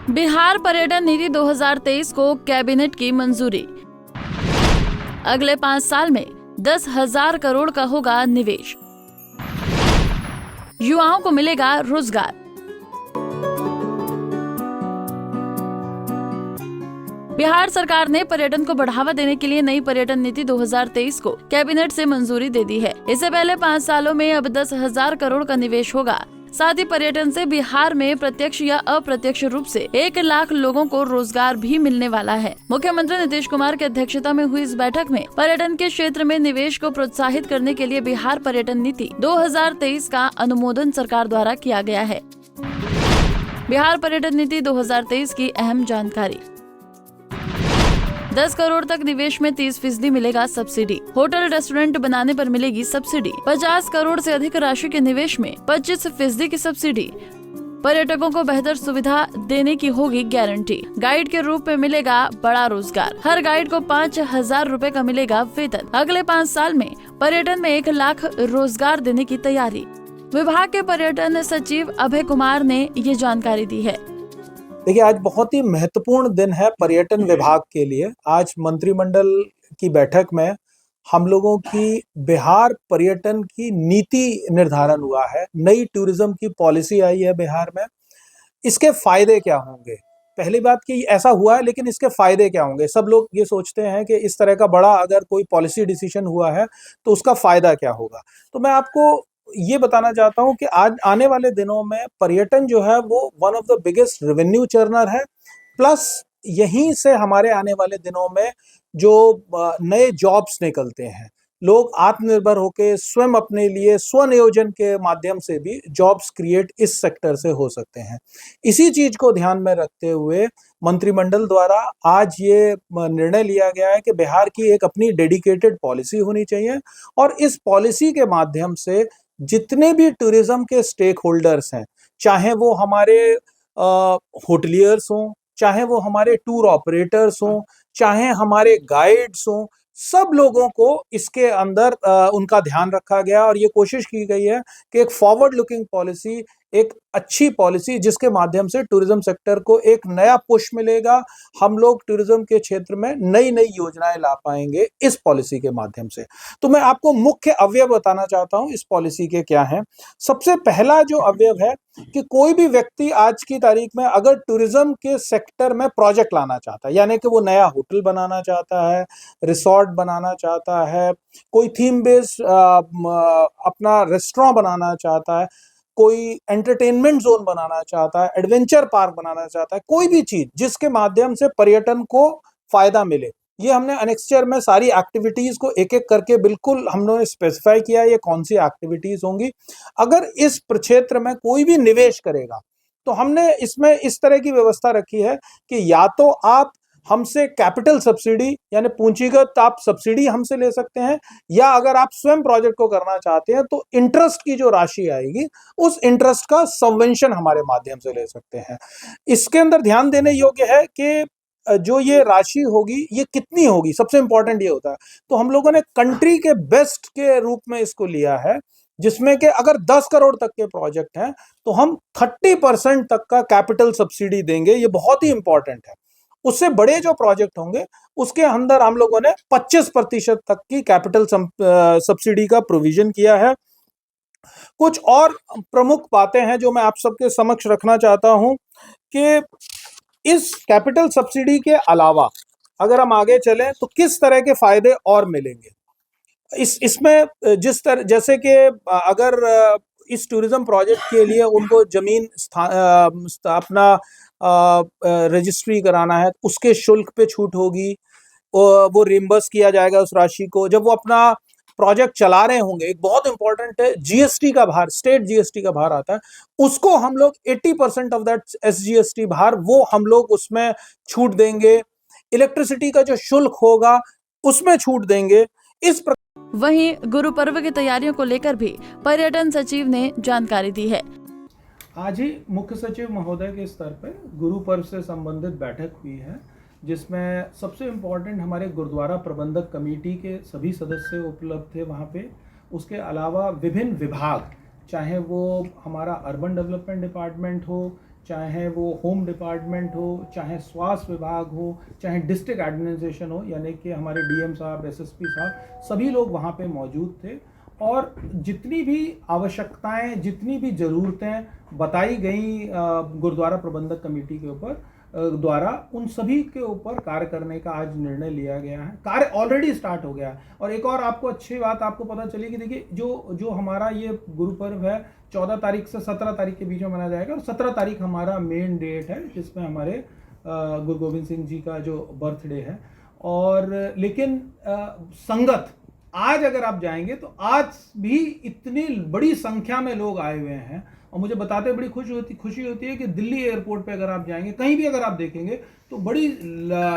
बिहार पर्यटन नीति 2023 को कैबिनेट की मंजूरी। अगले 5 साल में 10,000 करोड़ का होगा निवेश। युवाओं को मिलेगा रोजगार। बिहार सरकार ने पर्यटन को बढ़ावा देने के लिए नई पर्यटन नीति 2023 को कैबिनेट से मंजूरी दे दी है। इससे पहले 5 सालों में अब 10,000 करोड़ का निवेश होगा। साथ ही पर्यटन से बिहार में प्रत्यक्ष या अप्रत्यक्ष रूप से 1 लाख लोगों को रोजगार भी मिलने वाला है। मुख्यमंत्री नीतीश कुमार की अध्यक्षता में हुई इस बैठक में पर्यटन के क्षेत्र में निवेश को प्रोत्साहित करने के लिए बिहार पर्यटन नीति 2023 का अनुमोदन सरकार द्वारा किया गया है। बिहार पर्यटन नीति 2023 की अहम जानकारी। 10 करोड़ तक निवेश में 30% मिलेगा सब्सिडी। होटल रेस्टोरेंट बनाने पर मिलेगी सब्सिडी। 50 करोड़ से अधिक राशि के निवेश में 25% की सब्सिडी। पर्यटकों को बेहतर सुविधा देने की होगी गारंटी। गाइड के रूप में मिलेगा बड़ा रोजगार। हर गाइड को 5,000 रूपए का मिलेगा वेतन। अगले 5 साल में पर्यटन में 1 लाख रोजगार देने की तैयारी। विभाग के पर्यटन सचिव अभय कुमार ने ये जानकारी दी है। देखिए, आज बहुत ही महत्वपूर्ण दिन है पर्यटन विभाग के लिए। आज मंत्रिमंडल की बैठक में हम लोगों की बिहार पर्यटन की नीति निर्धारण हुआ है। नई टूरिज्म की पॉलिसी आई है बिहार में। इसके फायदे क्या होंगे? पहली बात कि ऐसा हुआ है, लेकिन इसके फायदे क्या होंगे? सब लोग ये सोचते हैं कि इस तरह का बड़ा अगर कोई पॉलिसी डिसीजन हुआ है तो उसका फायदा क्या होगा। तो मैं आपको ये बताना चाहता हूँ कि आज आने वाले दिनों में पर्यटन जो है वो one of the biggest revenue churner है। प्लस यहीं से हमारे आने वाले दिनों में जो नए जॉब्स निकलते हैं, लोग आत्मनिर्भर होकर स्वयं अपने लिए स्वनियोजन के माध्यम से भी जॉब्स क्रिएट इस सेक्टर से हो सकते हैं। इसी चीज को ध्यान में रखते हुए मंत्रिमंडल द्वारा आज ये निर्णय लिया गया है कि बिहार की एक अपनी डेडिकेटेड पॉलिसी होनी चाहिए और इस पॉलिसी के माध्यम से जितने भी टूरिज्म के स्टेक होल्डर्स हैं, चाहे वो हमारे होटलियर्स हों, चाहे वो हमारे टूर ऑपरेटर्स हों, चाहे हमारे गाइड्स हों, सब लोगों को इसके अंदर उनका ध्यान रखा गया और ये कोशिश की गई है कि एक फॉरवर्ड लुकिंग पॉलिसी, एक अच्छी पॉलिसी जिसके माध्यम से टूरिज्म सेक्टर को एक नया पुश मिलेगा। हम लोग टूरिज्म के क्षेत्र में नई नई योजनाएं ला पाएंगे इस पॉलिसी के माध्यम से। तो मैं आपको मुख्य अवयव बताना चाहता हूं इस पॉलिसी के क्या हैं। सबसे पहला जो अवयव है कि कोई भी व्यक्ति आज की तारीख में अगर टूरिज्म के सेक्टर में प्रोजेक्ट लाना चाहता है, यानी कि वो नया होटल बनाना चाहता है, रिसोर्ट बनाना चाहता है, कोई थीम बेस्ड अपना रेस्टोरेंट बनाना चाहता है, कोई एंटरटेनमेंट जोन बनाना चाहता है, एडवेंचर पार्क बनाना चाहता है, कोई भी चीज जिसके माध्यम से पर्यटन को फायदा मिले, ये हमने अनेक्स्चर में सारी एक्टिविटीज को एक एक करके बिल्कुल हम लोगों ने स्पेसिफाई किया ये कौन सी एक्टिविटीज होंगी। अगर इस क्षेत्र में कोई भी निवेश करेगा तो हमने इसमें इस तरह की व्यवस्था रखी है कि या तो आप हमसे कैपिटल सब्सिडी यानी पूंजीगत आप सब्सिडी हमसे ले सकते हैं, या अगर आप स्वयं प्रोजेक्ट को करना चाहते हैं तो इंटरेस्ट की जो राशि आएगी उस इंटरेस्ट का सबवेंशन हमारे माध्यम से ले सकते हैं। इसके अंदर ध्यान देने योग्य है कि जो ये राशि होगी ये कितनी होगी, सबसे इंपॉर्टेंट ये होता है। तो हम लोगों ने कंट्री के बेस्ट के रूप में इसको लिया है, जिसमें कि अगर 10 करोड़ तक के प्रोजेक्ट हैं तो हम 30% तक का कैपिटल सब्सिडी देंगे। ये बहुत ही इंपॉर्टेंट है। उससे बड़े जो प्रोजेक्ट होंगे उसके अंदर हम लोगों ने 25% तक की कैपिटल सब्सिडी का प्रोविजन किया है। कुछ और प्रमुख बातें हैं जो मैं आप सबके समक्ष रखना चाहता हूं कि इस कैपिटल सब्सिडी के अलावा अगर हम आगे चलें तो किस तरह के फायदे और मिलेंगे। इसमें जिस तरह जैसे कि अगर इस टूरिज्म प्रोजेक्ट के लिए उनको जमीन अपना रजिस्ट्री कराना है, उसके शुल्क पे छूट होगी, वो रिम्बर्स किया जाएगा उस राशि को। जब वो अपना प्रोजेक्ट चला रहे होंगे, एक बहुत इंपॉर्टेंट है जीएसटी का भार, स्टेट जीएसटी का भार आता है, उसको हम लोग 80% ऑफ दैट एसजीएसटी भार वो हम लोग उसमें छूट देंगे। इलेक्ट्रिसिटी का जो शुल्क होगा उसमें छूट देंगे। इस वहीं गुरु पर्व की तैयारियों को लेकर भी पर्यटन सचिव ने जानकारी दी है। आज ही मुख्य सचिव महोदय के स्तर पर गुरु पर्व से संबंधित बैठक हुई है, जिसमें सबसे इम्पोर्टेंट हमारे गुरुद्वारा प्रबंधक कमेटी के सभी सदस्य उपलब्ध थे वहाँ पे। उसके अलावा विभिन्न विभाग, चाहे वो हमारा अर्बन डेवलपमेंट डिपार्टमेंट हो, चाहे वो होम डिपार्टमेंट हो, चाहे स्वास्थ्य विभाग हो, चाहे डिस्ट्रिक्ट एडमिनिस्ट्रेशन हो, यानी कि हमारे डीएम साहब, एसएसपी साहब, सभी लोग वहाँ पे मौजूद थे। और जितनी भी आवश्यकताएं, जितनी भी ज़रूरतें बताई गई गुरुद्वारा प्रबंधक कमेटी के ऊपर द्वारा, उन सभी के ऊपर कार्य करने का आज निर्णय लिया गया है। कार्य ऑलरेडी स्टार्ट हो गया है। और एक और आपको अच्छी बात आपको पता चली कि देखिए जो हमारा ये गुरु पर्व है 14 तारीख से 17 तारीख के बीच में मनाया जाएगा, और 17 तारीख हमारा मेन डेट है जिसमें हमारे गुरु गोविंद सिंह जी का जो बर्थडे है। और लेकिन संगत आज अगर आप जाएंगे तो आज भी इतनी बड़ी संख्या में लोग आए हुए हैं, और मुझे बताते बड़ी खुशी होती है कि दिल्ली एयरपोर्ट पे अगर आप जाएंगे, कहीं भी अगर आप देखेंगे तो बड़ी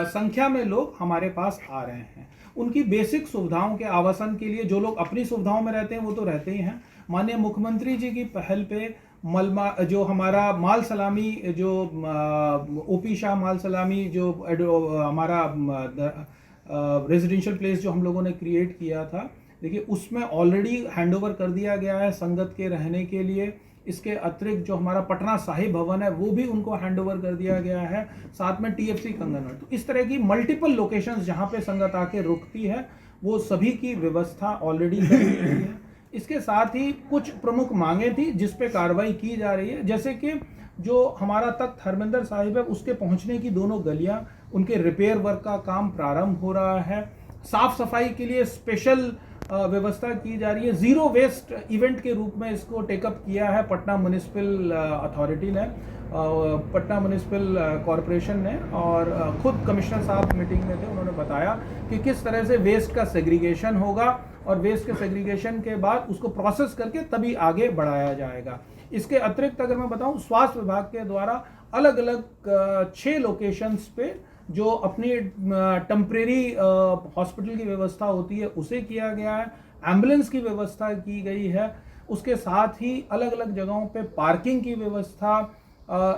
संख्या में लोग हमारे पास आ रहे हैं। उनकी बेसिक सुविधाओं के आवासन के लिए जो लोग अपनी सुविधाओं में रहते हैं वो तो रहते ही हैं। माननीय मुख्यमंत्री जी की पहल पे जो हमारा माल सलामी, जो ओपी शाह माल सलामी, जो हमारा रेजिडेंशियल प्लेस जो हम लोगों ने क्रिएट किया था, देखिए उसमें ऑलरेडी हैंडओवर कर दिया गया है संगत के रहने के लिए। इसके अतिरिक्त जो हमारा पटना साहिब भवन है वो भी उनको हैंडओवर कर दिया गया है, साथ में टीएफसी कंगनमेंट। तो इस तरह की मल्टीपल लोकेशंस जहां पे संगत आके रुकती है वो सभी की व्यवस्था ऑलरेडी कर दी गई है। इसके साथ ही कुछ प्रमुख मांगे थी जिस पे कार्रवाई की जा रही है, जैसे कि जो हमारा तख्त हरमिंदर साहिब है उसके पहुंचने की दोनों गलियां, उनके रिपेयर वर्क का काम प्रारंभ हो रहा है। साफ सफाई के लिए स्पेशल व्यवस्था की जा रही है। जीरो वेस्ट इवेंट के रूप में इसको टेकअप किया है पटना म्युनिसिपल अथॉरिटी ने, पटना म्युनिसिपल कॉरपोरेशन ने। और खुद कमिश्नर साहब मीटिंग में थे, उन्होंने बताया कि किस तरह से वेस्ट का सेग्रीगेशन होगा, और वेस्ट के सेग्रीगेशन के बाद उसको प्रोसेस करके तभी आगे बढ़ाया जाएगा। इसके अतिरिक्त अगर मैं बताऊं, स्वास्थ्य विभाग के द्वारा अलग अलग 6 लोकेशंस पे जो अपनी टेम्परेरी हॉस्पिटल की व्यवस्था होती है उसे किया गया है, एम्बुलेंस की व्यवस्था की गई है। उसके साथ ही अलग अलग जगहों पे पार्किंग की व्यवस्था,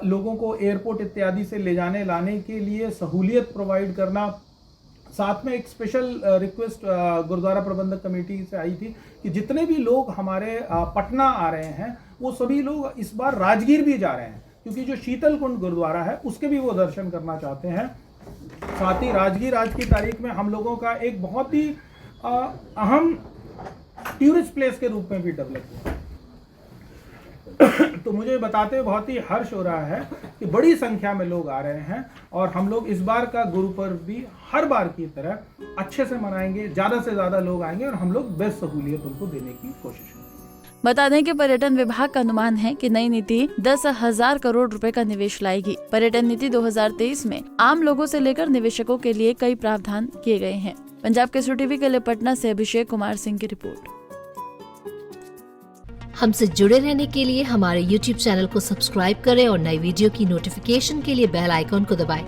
लोगों को एयरपोर्ट इत्यादि से ले जाने लाने के लिए सहूलियत प्रोवाइड करना। साथ में एक स्पेशल रिक्वेस्ट गुरुद्वारा प्रबंधक कमेटी से आई थी कि जितने भी लोग हमारे पटना आ रहे हैं वो सभी लोग इस बार राजगीर भी जा रहे हैं, क्योंकि जो शीतल कुंड गुरुद्वारा है उसके भी वो दर्शन करना चाहते हैं। साथ ही राजगीर आज की तारीख में हम लोगों का एक बहुत ही अहम टूरिस्ट प्लेस के रूप में भी डेवलप हुआ। तो मुझे बताते हुए बहुत ही हर्ष हो रहा है कि बड़ी संख्या में लोग आ रहे हैं, और हम लोग इस बार का गुरु पर्व भी हर बार की तरह अच्छे से मनाएंगे। ज़्यादा से ज़्यादा लोग आएंगे और हम लोग बेस्ट सहूलियत उनको देने की कोशिश करेंगे। बता दें कि पर्यटन विभाग का अनुमान है कि नई नीति 10,000 करोड़ रुपए का निवेश लाएगी। पर्यटन नीति 2023 में आम लोगों से लेकर निवेशकों के लिए कई प्रावधान किए गए हैं। पंजाब केसरी टीवी के लिए पटना से अभिषेक कुमार सिंह की रिपोर्ट। हमसे जुड़े रहने के लिए हमारे YouTube चैनल को सब्सक्राइब करें और नई वीडियो की नोटिफिकेशन के लिए बेल आइकॉन को दबाएं।